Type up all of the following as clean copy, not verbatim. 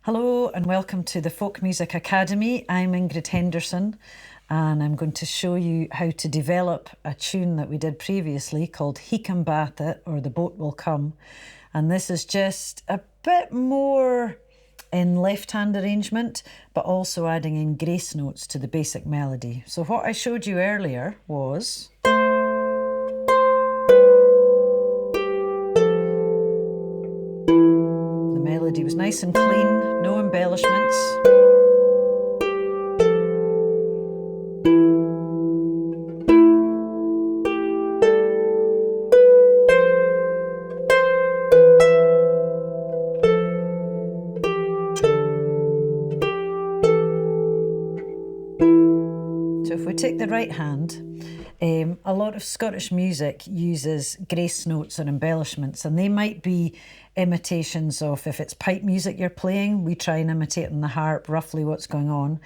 Hello and welcome to the Folk Music Academy. I'm Ingrid Henderson and I'm going to show you how to develop a tune that we did previously called Thig Am Bata, or The Boat Will Come. And this is just a bit more in left-hand arrangement, but also adding in grace notes to the basic melody. So what I showed you earlier was... the melody was nice and clean, no embellishments. So if we take the right hand, a lot of Scottish music uses grace notes and embellishments, and they might be imitations of, if it's pipe music you're playing, we try and imitate on the harp roughly what's going on.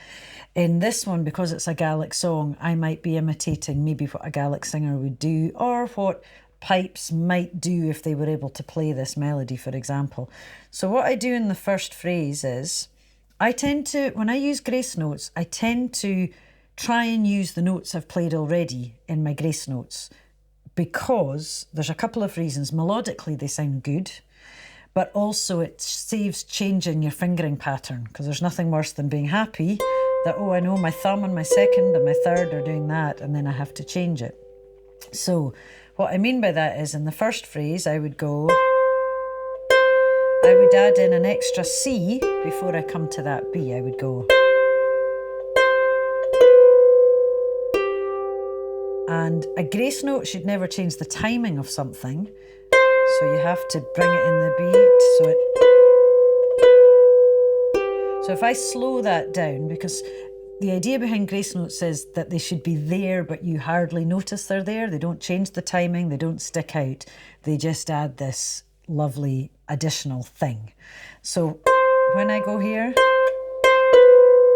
In this one, because it's a Gaelic song, I might be imitating maybe what a Gaelic singer would do, or what pipes might do if they were able to play this melody, for example. So what I do in the first phrase is, I tend to, when I use grace notes, I tend to try and use the notes I've played already in my grace notes, because there's a couple of reasons. Melodically, they sound good, but also it saves changing your fingering pattern, because there's nothing worse than being happy that, oh, I know my thumb and my second and my third are doing that, and then I have to change it. So what I mean by that is, in the first phrase, I would add in an extra C before I come to that B. I would go... And a grace note should never change the timing of something, so you have to bring it in the beat. So if I slow that down, because the idea behind grace notes is that they should be there, but you hardly notice they're there. They don't change the timing, they don't stick out. They just add this lovely additional thing. So when I go here,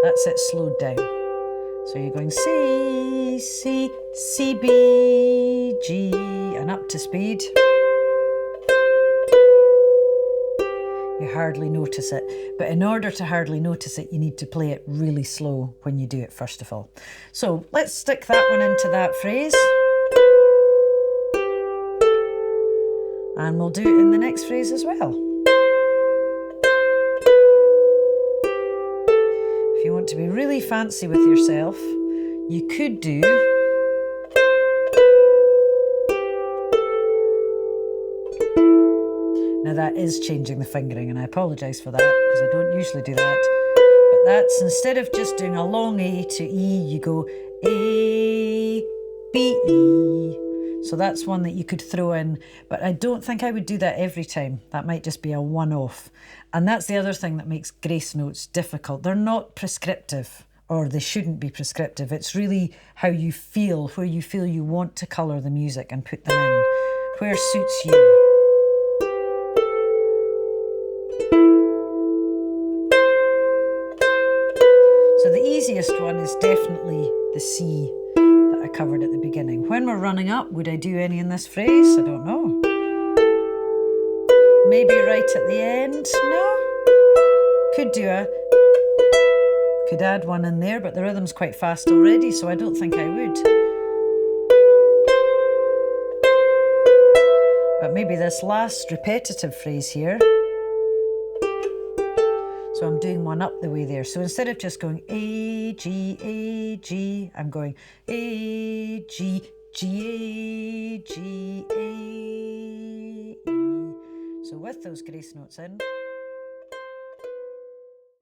that's it slowed down. So you're going C, C, C, B, G, and up to speed. You hardly notice it, but in order to hardly notice it, you need to play it really slow when you do it, first of all. So let's stick that one into that phrase. And we'll do it in the next phrase as well. If you want to be really fancy with yourself, you could do... Now that is changing the fingering, and I apologise for that, because I don't usually do that. But that's, instead of just doing a long A to E, you go A, B, E. So that's one that you could throw in, but I don't think I would do that every time. That might just be a one-off. And that's the other thing that makes grace notes difficult. They're not prescriptive, or they shouldn't be prescriptive. It's really how you feel, where you feel you want to colour the music and put them in, where suits you. So the easiest one is definitely the C that I covered at the beginning. When we're running up, would I do any in this phrase? I don't know. Maybe right at the end? No. Could add one in there, but the rhythm's quite fast already, so I don't think I would. But maybe this last repetitive phrase here. So I'm doing one up the way there. So instead of just going A, G, I'm going A, G, G, A, G, A, E. So with those grace notes in...